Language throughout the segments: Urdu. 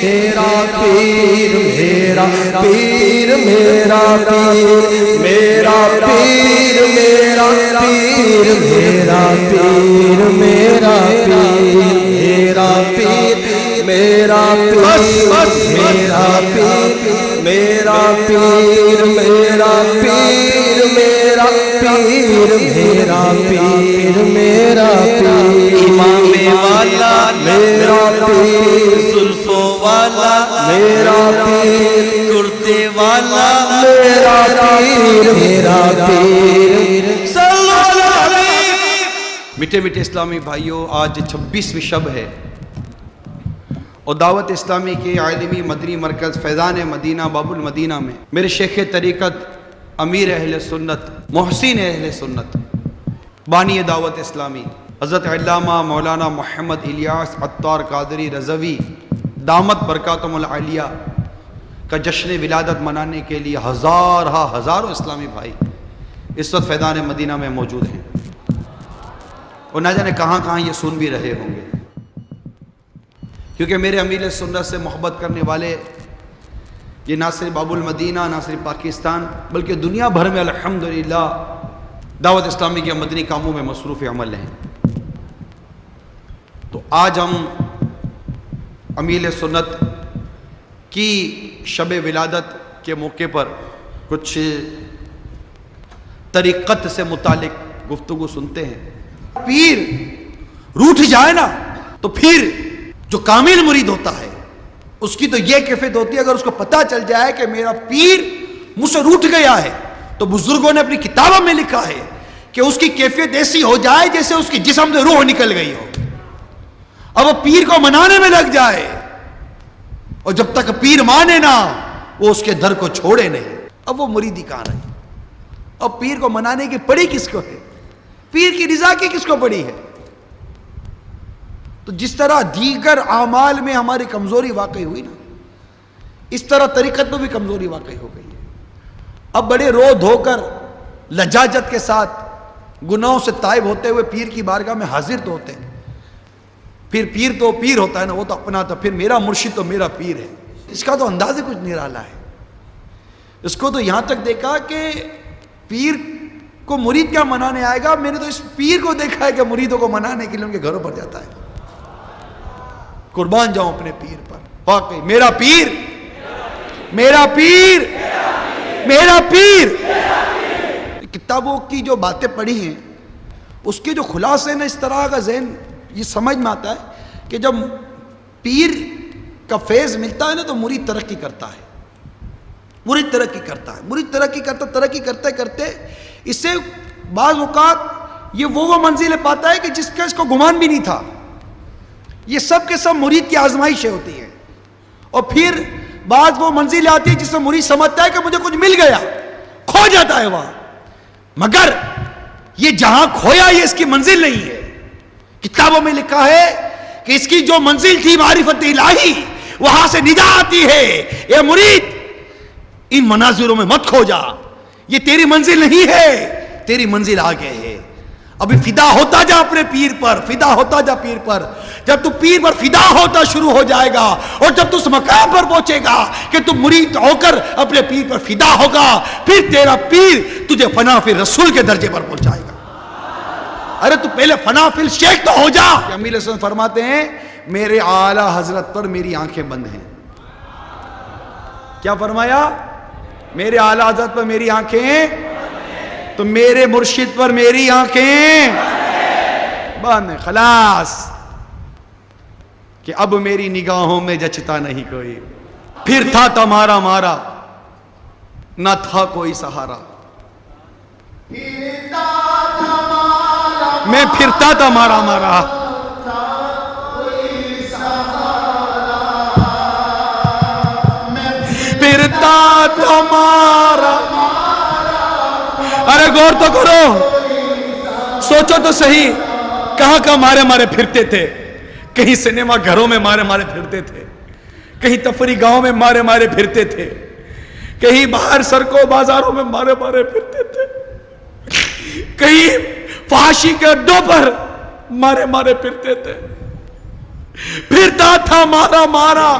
میرا پیر میرا پیر میرا پیر میرا پیر میرا پیر میرا پیر میرا پیر میرا پیر میرا پیر میرا پیر میرا پیر میرا پیر میرا پیر میرا پیر میرا پیر امام والا میرا پیر زلفوں والا میرا پیر کرتے والا میرا پیر میرا پیر صلو علی الحبیب۔ میٹھے میٹھے اسلامی بھائیوں، آج 26ویں شب ہے اور دعوت اسلامی کے عالمی مدنی مرکز فیضان مدینہ باب المدینہ میں میرے شیخ طریقت امیر اہل سنت محسن اہل سنت بانی دعوت اسلامی حضرت علامہ مولانا محمد الیاس عطار قادری رضوی دامت برکاتہم العالیہ کا جشن ولادت منانے کے لیے ہزاروں اسلامی بھائی اس وقت فیضان مدینہ میں موجود ہیں اور نہ جانے کہاں کہاں یہ سن بھی رہے ہوں گے، کیونکہ میرے امیر سنت سے محبت کرنے والے یہ نہ صرف باب المدینہ نہ صرف پاکستان بلکہ دنیا بھر میں الحمدللہ دعوت اسلامی کے مدنی کاموں میں مصروف عمل ہیں۔ تو آج ہم امیر سنت کی شب ولادت کے موقع پر کچھ طریقت سے متعلق گفتگو سنتے ہیں۔ پیر روٹھ جائے نا تو پھر جو کامل مرید ہوتا ہے اس کی تو یہ کیفیت ہوتی ہے، اگر اس کو پتہ چل جائے کہ میرا پیر مجھ سے روٹھ گیا ہے تو بزرگوں نے اپنی کتابوں میں لکھا ہے کہ اس کی کیفیت ایسی ہو جائے جیسے اس کی جسم سے روح نکل گئی ہو، اب وہ پیر کو منانے میں لگ جائے، اور جب تک پیر مانے نا وہ اس کے در کو چھوڑے نہیں، اب وہ مریدی کہاں رہی؟ اب پیر کو منانے کی پڑی کس کو ہے؟ پیر کی رضا کی کس کو پڑی ہے؟ تو جس طرح دیگر اعمال میں ہماری کمزوری واقع ہوئی نا، اس طرح طریقت میں بھی کمزوری واقع ہو گئی ہے۔ اب بڑے رو دھو کر لجاجت کے ساتھ گناہوں سے تائب ہوتے ہوئے پیر کی بارگاہ میں حاضر تو ہوتے ہیں، پھر پیر تو پیر ہوتا ہے نا، وہ تو اپنا تھا، پھر میرا مرشد تو میرا پیر ہے، اس کا تو انداز ہی کچھ نرالا ہے۔ اس کو تو یہاں تک دیکھا کہ پیر کو مرید کیا منانے آئے گا، میں نے تو اس پیر کو دیکھا ہے کہ مریدوں کو منانے کے لیے ان کے گھروں پر جاتا ہے۔ قربان جاؤں اپنے پیر پر، واقعی میرا پیر میرا پیر میرا پیر۔ کتابوں کی جو باتیں پڑھی ہیں اس کے جو خلاصے نا، اس طرح کا ذہن یہ سمجھ میں آتا ہے کہ جب پیر کا فیض ملتا ہے نا تو مرید ترقی کرتا ہے، مرید ترقی کرتا ہے، مرید ترقی کرتے کرتے اس سے بعض اوقات یہ وہ منزلیں پاتا ہے کہ جس کا اس کو گمان بھی نہیں تھا۔ یہ سب کے سب مرید کی آزمائشیں ہوتی ہیں، اور پھر بعض وہ منزل آتی ہے جس میں مرید سمجھتا ہے کہ مجھے کچھ مل گیا، کھو جاتا ہے وہاں، مگر یہ جہاں کھویا یہ اس کی منزل نہیں ہے۔ کتابوں میں لکھا ہے کہ اس کی جو منزل تھی معرفت الہی، وہاں سے ندا آتی ہے، اے مرید ان مناظروں میں مت کھو جا، یہ تیری منزل نہیں ہے، تیری منزل آگے ہے۔ ابھی فدا ہوتا جا اپنے پیر پر، فدا ہوتا جا پیر پر۔ جب تو پیر پر فدا ہوتا شروع ہو جائے گا اور جب تو اس مقام پر پہنچے گا کہ تو مرید ہو کر اپنے پیر پر فدا ہوگا، پھر تیرا پیر تجھے فنا فی رسول کے درجے پر پہنچائے گا۔ ارے تو پہلے فنا فی الشیخ تو ہو جا۔ امیر حسن فرماتے ہیں میرے اعلیٰ حضرت پر میری آنکھیں بند ہیں۔ کیا فرمایا؟ میرے اعلیٰ حضرت پر میری آنکھیں، تو میرے مرشد پر میری آنکھیں بند ہیں، خلاص، کہ اب میری نگاہوں میں جچتا نہیں کوئی، پھر تھا تمہارا مارا نہ تھا کوئی سہارا، میں پھرتا تھا مارا مارا، پھرتا تھا مارا۔ ارے غور تو کرو، سوچو تو صحیح، کہاں کہاں مارے مارے پھرتے تھے؟ کہیں سنیما گھروں میں مارے مارے پھرتے تھے، کہیں تفریح گاؤں میں مارے مارے پھرتے تھے، کہیں باہر سڑکوں بازاروں میں مارے مارے پھرتے تھے، کہیں فحاشی کے اڈوں پر مارے مارے پھرتے تھے۔ پھرتا تھا مارا مارا،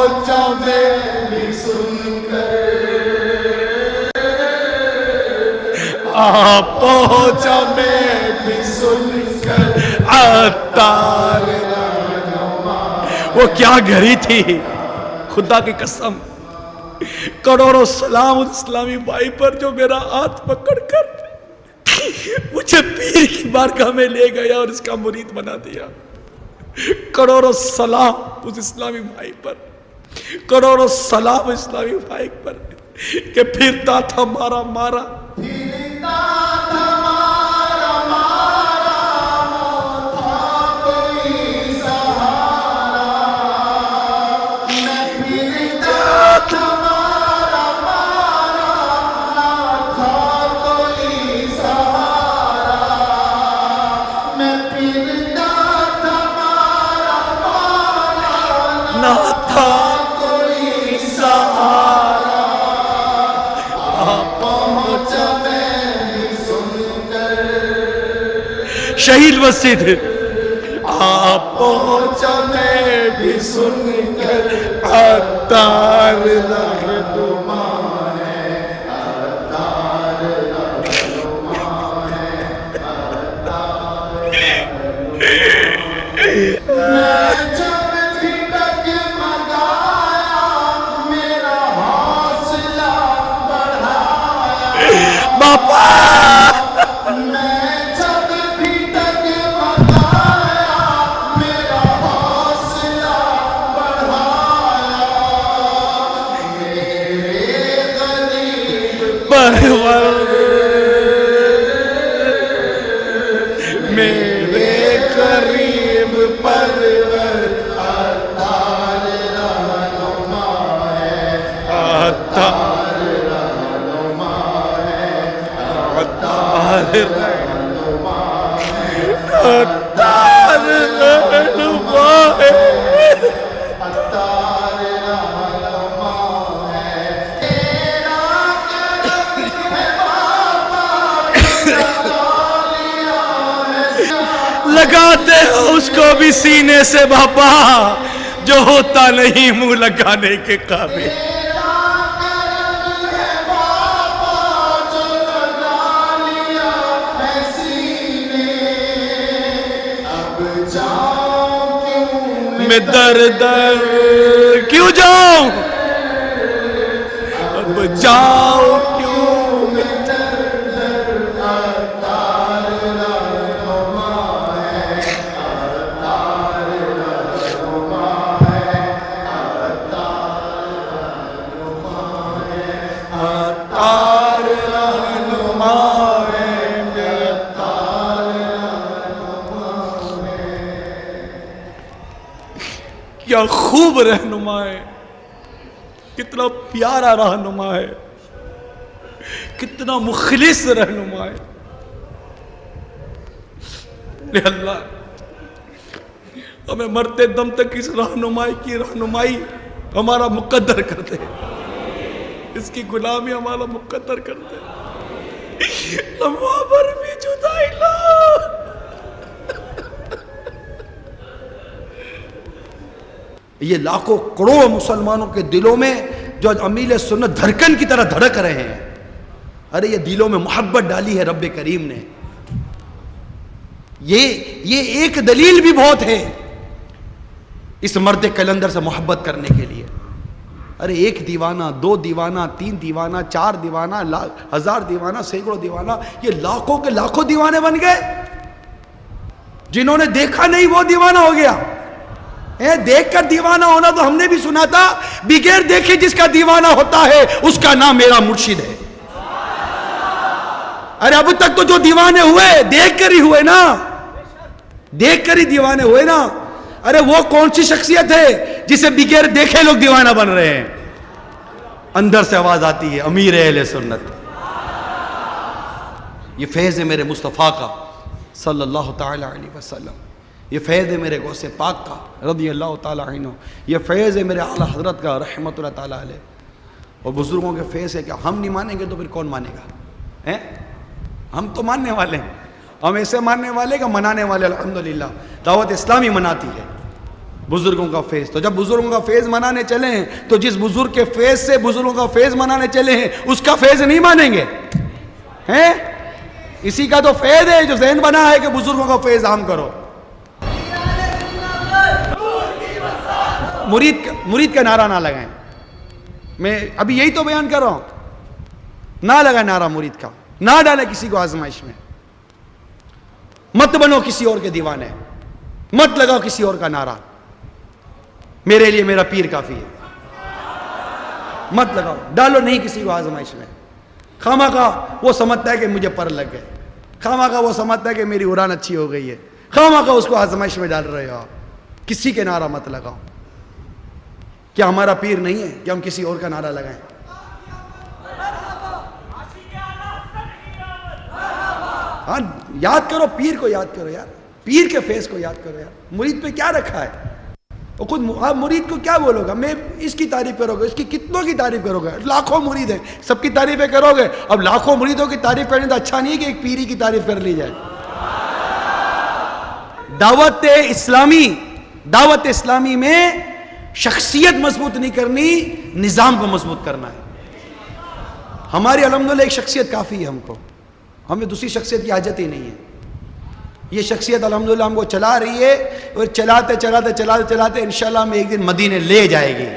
پہنچا میں بھی سن کر، پہنچا میں بھی سن کر عطار رہنما۔ وہ کیا گھڑی تھی، خدا کی قسم، کروڑوں سلام اس اسلامی بھائی پر جو میرا ہاتھ پکڑ کر مجھے پیر کی بارگاہ میں لے گیا اور اس کا مرید بنا دیا۔ کروڑوں سلام اس اسلامی بھائی پر، کروڑوں سلام اسلامی بھائی پر کہ پھرتا تھا مارا مارا، پھرتا تھا مارا مارا، تھا کوئی سہارا، میں پھرتا تھا مارا مارا، نہ تھا کوئی سہارا، میں پھرتا تھا مارا مارا، نہ تھا کوئی سہارا، پہنچا میں بھی سن کر شہید مسجد، پہنچا میں بھی سن کر عطار رہنما ہے، عطار رہنما ہے، عطار رہنما ہے۔ میں جب بھی ڈگمگایا میرا حوصلہ بڑھایا، باپا میں جب بھی ڈگمگایا میرا حوصلہ بڑھایا، میرے غریب پرور، میرے غریب پرور عطار رہنما ہے، عطار رہنما ہے، عطار رہنما ہے، عطار رہنما ہے، عطار رہنما ہے۔ تیرا کرم ہے بابا، لگاتے ہو اس کو بھی سینے سے باپا جو ہوتا نہیں منہ لگانے کے قابل۔ تیرا کرم ہے بابا جو لگا لیا ہے سینے، اب جاؤں کیوں میں در در، کیوں جاؤں، اب جاؤں کیوں میں در در، عطار رہنما ہے، عطار رہنما ہے، عطار رہنما ہے، عطار رہنما ہے، عطار رہنما ہے۔ کیا خوب رہنما ہے، کتنا پیارا رہنما ہے، کتنا مخلص رہنما ہے۔ اے اللہ ہمیں مرتے دم تک اس رہنمائی کی رہنمائی ہمارا مقدر کر دے، اس کی غلامی ہمارا مقدر کر دے، لمحہ بھر بھی جدائی نہ۔ یہ لاکھوں کروڑوں مسلمانوں کے دلوں میں جو امیل سنت دھڑکن کی طرح دھڑک رہے ہیں، ارے یہ دلوں میں محبت ڈالی ہے رب کریم نے۔ یہ ایک دلیل بھی بہت ہے اس مرد کلندر سے محبت کرنے کے لیے۔ ارے ایک دیوانہ، دو دیوانہ، تین دیوانہ، چار دیوانہ، ہزار دیوانہ، سینکڑوں دیوانہ، یہ لاکھوں کے لاکھوں دیوانے بن گئے۔ جنہوں نے دیکھا نہیں وہ دیوانہ ہو گیا۔ دیکھ کر دیوانہ ہونا تو ہم نے بھی سنا تھا، بغیر دیکھے جس کا دیوانہ ہوتا ہے اس کا نام میرا مرشد ہے۔ ارے اب تک تو جو دیوانے ہوئے دیکھ کر ہی ہوئے نا، دیکھ کر ہی دیوانے ہوئے نا۔ ارے وہ کون سی شخصیت ہے جسے بغیر دیکھے لوگ دیوانہ بن رہے ہیں؟ اندر سے آواز آتی ہے امیر اہل سنت۔ یہ فیض ہے میرے مصطفیٰ کا صلی اللہ تعالی علیہ وسلم، یہ فیض ہے میرے غوث پاک کا رضی اللہ تعالی عنہ، یہ فیض ہے میرے اعلیٰ حضرت کا رحمت اللہ تعالی علیہ۔ اور بزرگوں کے فیض ہے کہ ہم نہیں مانیں گے تو پھر کون مانے گا؟ ہم تو ماننے والے ہیں، ہم ایسے ماننے والے کہ منانے والے الحمدللہ دعوت اسلامی مناتی ہے، بزرگوں کا فیض. تو جب بزرگوں کا فیض منانے چلے ہیں تو جس بزرگ کے فیض سے بزرگوں کا فیض منانے چلے ہیں اس کا فیض نہیں مانیں گے ہیں؟ اسی کا تو فیض ہے جو ذہن بنا ہے کہ بزرگوں کا فیض عام کرو. مرید کا نعرہ نہ لگائیں. میں ابھی یہی تو بیان کر رہا ہوں. نہ لگائیں نعرہ مرید کا, نہ ڈالیں کسی کو آزمائش میں. مت بنو کسی اور کے دیوانے, مت لگاؤ کسی اور کا نعرہ. میرے لیے میرا پیر کافی ہے. مت لگاؤ, ڈالو نہیں کسی کو آزمائش میں. خواہ وہ سمجھتا ہے کہ مجھے پر لگ گئے, خواہ وہ سمجھتا ہے کہ میری اڑان اچھی ہو گئی ہے, خواہ اس کو آزمائش میں ڈال رہے ہو. کسی کے نعرہ مت لگاؤ. کیا ہمارا پیر نہیں ہے کہ ہم کسی اور کا نعرہ لگائیں؟ ہاں, یاد کرو پیر کو, یاد کرو یار, پیر کے فیس کو یاد کرو یار. مرید پہ کیا رکھا ہے؟ اور خود آپ مرید کو کیا بولو گا؟ میں اس کی تعریف کرو گے, اس کی کتنوں کی تعریف کرو گے؟ لاکھوں مرید ہیں, سب کی تعریفیں کرو گے. اب لاکھوں مریدوں کی تعریف کرنے تو اچھا نہیں ہے کہ ایک پیری کی تعریف کر لی جائے. دعوت اسلامی میں شخصیت مضبوط نہیں کرنی, نظام کو مضبوط کرنا ہے. ہماری الحمدللہ ایک شخصیت کافی ہے ہم کو, ہمیں دوسری شخصیت کی حاجت ہی نہیں ہے. یہ شخصیت الحمدللہ ہم کو چلا رہی ہے, اور چلاتے انشاءاللہ ہمیں ایک دن مدینے لے جائے گی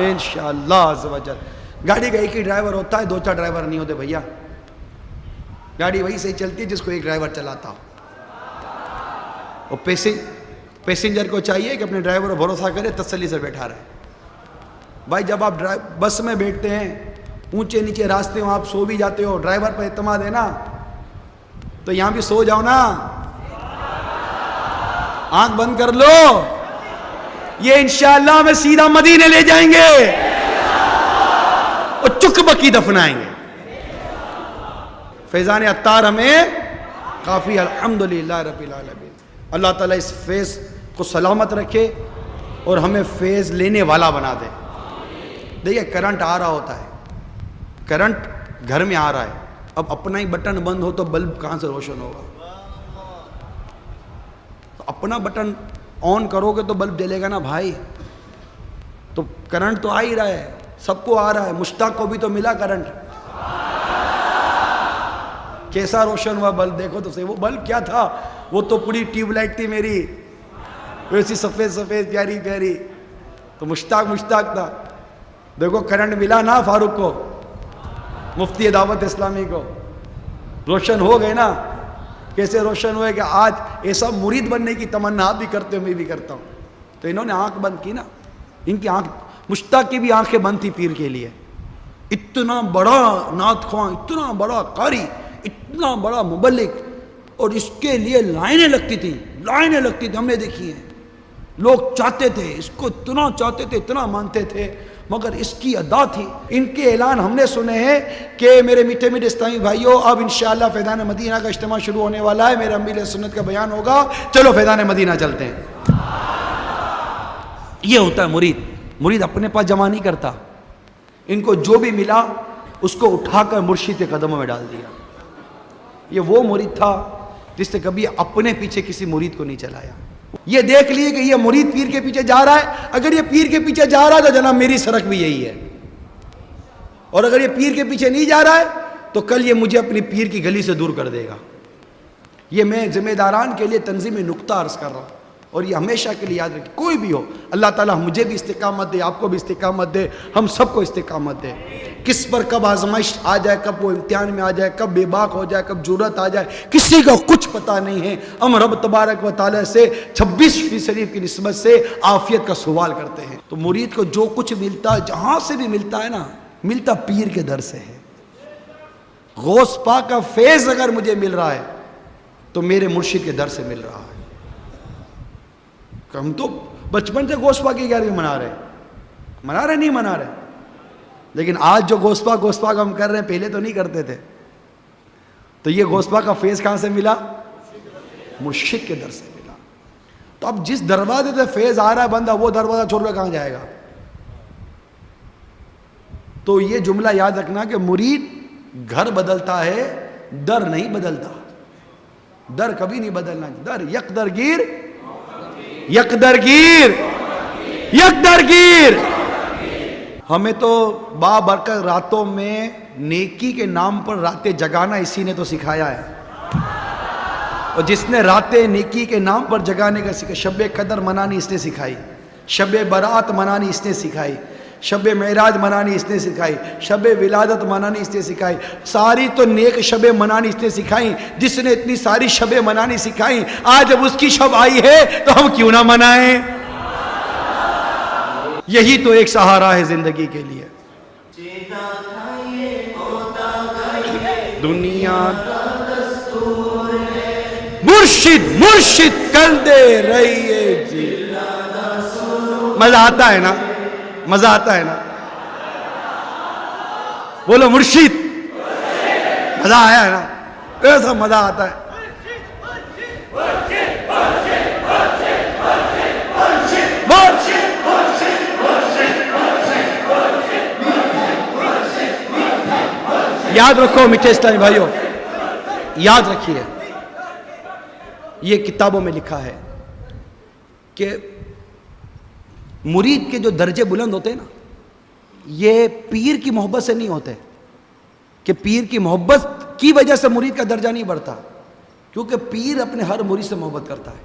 انشاءاللہ عز و جل. گاڑی کا ایک ہی ڈرائیور ہوتا ہے, 2-4 ڈرائیور نہیں ہوتے بھیا. گاڑی وہی صحیح چلتی ہے جس کو ایک ڈرائیور چلاتا ہو. اور پیسنجر کو چاہیے کہ اپنے ڈرائیور پر بھروسہ کرے, تسلی سے بیٹھا رہے. بھائی جب آپ بس میں بیٹھتے ہیں, اونچے نیچے راستے میں آپ سو بھی جاتے ہو, ڈرائیور پر اعتماد ہے نا, تو یہاں بھی سو جاؤ نا, آنکھ بند کر لو. یہ انشاءاللہ ہمیں سیدھا مدینے لے جائیں گے اور چک بکی دفنائیں گے. فیضان عطار ہمیں کافی, الحمدللہ رب العالمین. اللہ تعالیٰ اس فیض کو سلامت رکھے اور ہمیں فیض لینے والا بنا دے. دیکھیں کرنٹ آ رہا ہوتا ہے, کرنٹ گھر میں آ رہا ہے, اب اپنا ہی بٹن بند ہو تو بلب کہاں سے روشن ہوگا؟ تو اپنا بٹن آن کرو گے تو بلب جلے گا نا بھائی. تو کرنٹ تو آ ہی رہا ہے, سب کو آ رہا ہے. مشتاق کو بھی تو ملا کرنٹ, کیسا روشن ہوا بلب, دیکھو تو صحیح. وہ بلب کیا تھا؟ وہ تو پوری ٹیوب لائٹ تھی میری, ویسی سفید سفید پیاری پیاری. تو مشتاق تھا. دیکھو کرنٹ ملا نا فاروق کو, مفتی دعوت اسلامی کو, روشن ہو گئے نا. کیسے روشن ہوئے کہ آج ایسا مرید بننے کی تمنا آپ بھی کرتے ہو, میں بھی کرتا ہوں. تو انہوں نے آنکھ بند کی نا, ان کی آنکھ, مشتاق کی بھی آنکھیں بند تھی پیر کے لیے. اتنا بڑا نعت خواں, اتنا بڑا قاری, اتنا بڑا مبلغ, اور اس کے لیے لائنیں لگتی تھیں, ہم نے دیکھی ہیں. لوگ چاہتے تھے اس کو, اتنا چاہتے تھے, اتنا مانتے تھے, مگر اس کی ادا تھی. ان کے اعلان ہم نے سنے ہیں کہ میرے میٹھے میٹھے اسلامی بھائیوں, اب انشاءاللہ فیضان مدینہ کا اجتماع شروع ہونے والا ہے, میرے امیر سنت کا بیان ہوگا, چلو فیضان مدینہ چلتے ہیں. یہ ہوتا ہے مرید. مرید اپنے پاس جمع نہیں کرتا, ان کو جو بھی ملا اس کو اٹھا کر مرشد کے قدموں میں ڈال دیا. یہ وہ مرید تھا جس نے کبھی اپنے پیچھے کسی مرید کو نہیں چلایا. یہ دیکھ لیے کہ یہ مرید پیر کے پیچھے جا رہا ہے, اگر یہ پیر کے پیچھے جا رہا ہے تو جناب میری سڑک بھی یہی ہے, اور اگر یہ پیر کے پیچھے نہیں جا رہا ہے تو کل یہ مجھے اپنی پیر کی گلی سے دور کر دے گا. یہ میں ذمہ داران کے لیے تنظیمی نقطہ عرض کر رہا ہوں, اور یہ ہمیشہ کے لیے یاد رکھیں, کوئی بھی ہو, اللہ تعالیٰ مجھے بھی استقامت دے, آپ کو بھی استقامت دے, ہم سب کو استقامت دے. کس پر کب آزمائش آ جائے, کب وہ امتحان میں آ جائے, کب بے باک ہو جائے, کب جرت آ جائے, کسی کو کچھ پتہ نہیں ہے. ہم رب تبارک و تعالیٰ سے 26 شریف کی نسبت سے عافیت کا سوال کرتے ہیں. تو مرید کو جو کچھ ملتا ہے, جہاں سے بھی ملتا ہے نا, ملتا پیر کے در سے ہے. غوث پاک کا فیض اگر مجھے مل رہا ہے تو میرے مرشد کے در سے مل رہا ہے. ہم تو بچپن سے غوث پاک کی گیارہویں منا رہے نہیں منا رہے, لیکن آج جو غوث پاک ہم کر رہے ہیں, پہلے تو نہیں کرتے تھے. تو یہ غوث پاک کا فیض کہاں سے ملا؟ مرشد کے در سے ملا. تو اب جس دروازے سے فیض آ رہا ہے بندہ, وہ دروازہ چھوڑ کر کہاں جائے گا؟ تو یہ جملہ یاد رکھنا کہ مرید گھر بدلتا ہے, در نہیں بدلتا. در کبھی نہیں بدلنا, در یک در گیر یکدرگیر یکدرگیر. ہمیں تو بابرکت راتوں میں نیکی کے نام پر راتیں جگانا اسی نے تو سکھایا ہے. اور جس نے راتیں نیکی کے نام پر جگانے کا سکھایا, شب قدر منانی اس نے سکھائی, شب برات منانی اس نے سکھائی, شب معراج منانی اس نے سکھائی, شب ولادت منانی اس نے سکھائی. ساری تو نیک شب منانی اس نے سکھائی. جس نے اتنی ساری شب منانی سکھائی, آج جب اس کی شب آئی ہے تو ہم کیوں نہ منائیں. یہی تو ایک سہارا ہے زندگی کے لیے. دنیا مرشد مرشد کردے رہیے جی. مزہ آتا ہے نا, مزہ آتا ہے نا. بولو مرشد. مزہ آیا ہے نا, ایسا مزہ آتا ہے. یاد رکھو میٹھے اسلامی بھائیوں, یاد رکھیے, یہ کتابوں میں لکھا ہے کہ مرید کے جو درجے بلند ہوتے ہیں نا, یہ پیر کی محبت سے نہیں ہوتے. کہ پیر کی محبت کی وجہ سے مرید کا درجہ نہیں بڑھتا, کیونکہ پیر اپنے ہر مرید سے محبت کرتا ہے.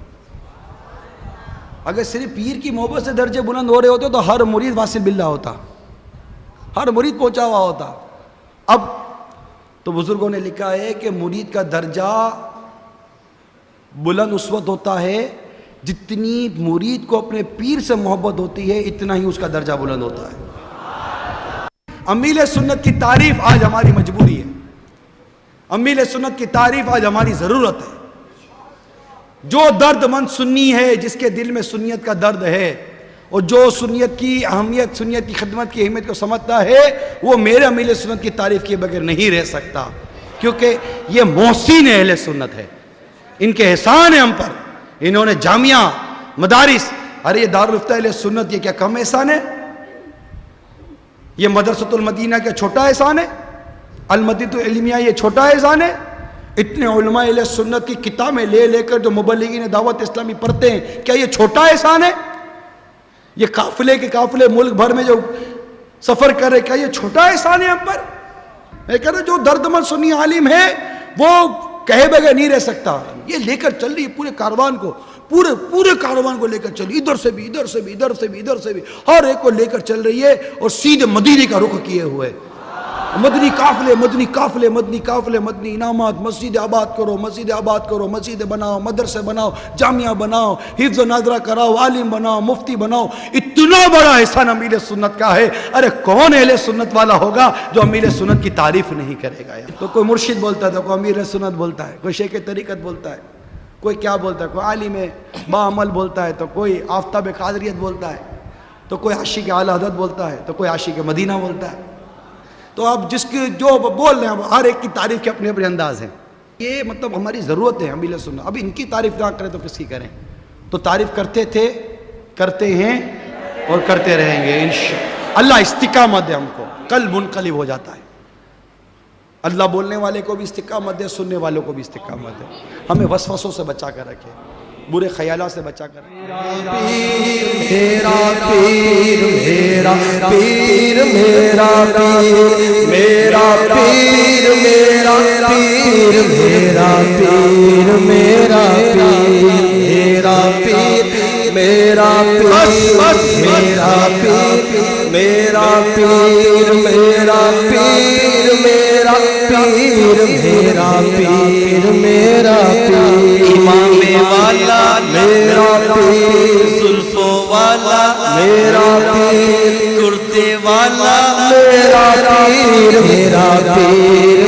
اگر صرف پیر کی محبت سے درجے بلند ہو رہے ہوتے تو ہر مرید واصل باللہ ہوتا, ہر مرید پہنچا ہوا ہوتا. اب تو بزرگوں نے لکھا ہے کہ مرید کا درجہ بلند اس وقت ہوتا ہے جتنی مرید کو اپنے پیر سے محبت ہوتی ہے, اتنا ہی اس کا درجہ بلند ہوتا ہے. امیل سنت کی تعریف آج ہماری مجبوری ہے, امیل سنت کی تعریف آج ہماری ضرورت ہے. جو درد مند سنی ہے, جس کے دل میں سنیت کا درد ہے, اور جو سنیت کی اہمیت, سنیت کی خدمت کی اہمیت کو سمجھتا ہے, وہ میرے امیل سنت کی تعریف کے بغیر نہیں رہ سکتا. کیونکہ یہ محسن اہل سنت ہے, ان کے احسان ہے ہم پر. انہوں نے جامعہ, مدارس, ارے یہ دارالفتہ اہل سنت, یہ کیا کم احسان ہے؟ یہ مدرسۃ المدینہ کیا چھوٹا احسان ہے؟ المدینہ العلمیہ یہ چھوٹا احسان ہے؟ اتنے علماء اہل سنت کی کتابیں لے لے کر جو مبلغین دعوت اسلامی پڑھتے ہیں, کیا یہ چھوٹا احسان ہے؟ یہ قافلے کے قافلے ملک بھر میں جو سفر کر رہے, کیا یہ چھوٹا احسان ہے ہم پر؟ میں کہہ رہا جو درد مند سنی عالم ہے وہ کہے بغیر نہیں رہ سکتا. یہ لے کر چل رہی ہے پورے کاروان کو, پورے کاروان کو لے کر چل رہی, ادھر سے بھی ادھر سے بھی ادھر سے بھی ادھر سے بھی, ہر ایک کو لے کر چل رہی ہے, اور سیدھے مدینے کا رخ کیے ہوئے. مدنی قافلے, مدنی قافلے, مدنی قافلے, مدنی انعامات. مسجد آباد کرو, مسجد آباد کرو, مسجد بناؤ, مدرسے بناؤ, جامعہ بناؤ, حفظ و ناظرہ کراؤ, عالم بناؤ, مفتی بناؤ. اتنا بڑا احسان امیل سنت کا ہے. ارے کون اہل سنت والا ہوگا جو امیل سنت کی تعریف نہیں کرے گا؟ تو کوئی مرشد بولتا ہے, تو کوئی امیر سنت بولتا ہے, کوئی شیخ طریقت بولتا ہے, کوئی کیا بولتا ہے, کوئی عالم باعمل بولتا ہے, تو کوئی آفتاب قادریت بولتا ہے, تو کوئی عاشق اعلی حضرت بولتا ہے, تو کوئی عاشق مدینہ بولتا ہے. تو اب جس کے جو بول رہے ہیں, ہر ایک کی تعریف کے اپنے اپنے انداز ہیں. یہ مطلب ہماری ضرورت ہے امیل سنت. اب ان کی تعریف نہ کریں تو کس کی کریں؟ تو تعریف کرتے تھے, کرتے ہیں اور کرتے رہیں گے انشاءاللہ. اللہ استقامت دے ہم کو. قلب منقلب ہو جاتا ہے. اللہ بولنے والے کو بھی استقامت دے, سننے والوں کو بھی استقامت دے. ہمیں وسوسوں سے بچا کر رکھے, برے خیالات سے بچا کر رکھے. میرا پیر میرا پیر میرا پیر میرا پیر میرا پیر میرا پیر میرا پیر میرا پیر میرا پیر میرا پیر میرا پیر میرا پیر میرا پیر میرا پیر امام والا میرا پیر زلفوں والا میرا پیر کرتے والا میرا پیر میرا پیر